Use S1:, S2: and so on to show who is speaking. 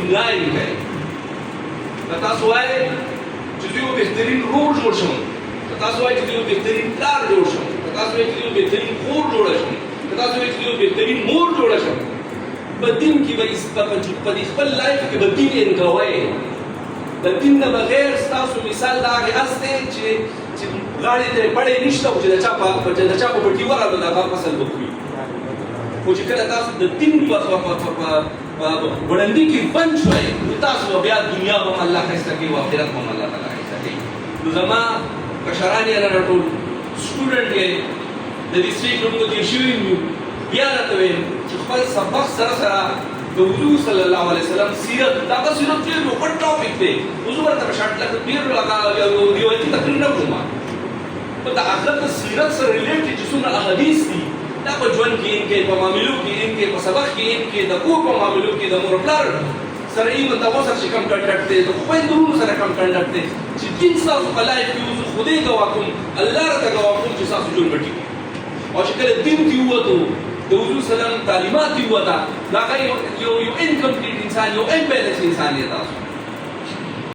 S1: ټینګاري کوي که تاسو وایئ چې زه یو بهترین رور جوړ شم که تاسو وایئ چې زه یو بهترین پلار جوړ شم که تاسو وایئ چې زه یو بهترین خور جوړه شم که تاسو وایئ چې زه یو بهترین مور جوړه شم په دین کې به په دې خپل لایف کې به دین انګوئ د دین نه بغیر ستاسو مثال د هغې اس دی چې غاړې ته یې پړی نشته او چې د چا په پټي ورغله د هغه فصل به خوري خو چې کله تاسو د دین په ګړندي کې بند شوئ نو تاسو به بیا دنیا به هم الله ښایسته کوي او آخرت به هم الله تعالی ښایسته کوي نو زما کشران یې لره ټول سټوډنټ یې د دې سټیج نومونه تېر شوي یو بیا راته ویل چې خپل سبق سره سره د حضور صلی الله علیه وسلم سیرت دغه سیرت ډېر یو غټ ټاپک دی حضور ورته په شاټ لکه ډېر روایتي تقریر نه کوم په د آخرت د سیرت سره ریلیټډ چې څومره احادیث دي دا په ژوند کې ان کې په معاملو کې ان کې په سبق کې ان کې د کور په معاملو کې د مور پلار سره یې متوسط سره چې کم کنټکټ دی د خویندورو سره کم کنټکټ دی چې دین ستاسو په لایف کې اوس خدای ګواه کوم الله راته ګواه کوم چې ستاسو ژوند به ټیک وي او چې کله دین کې ووتو د حضور صلی الله علیه وسلم تعلیمات کې ووته دا یو انکمپلیټ انسان یو امبیلنس انسان دی تاسو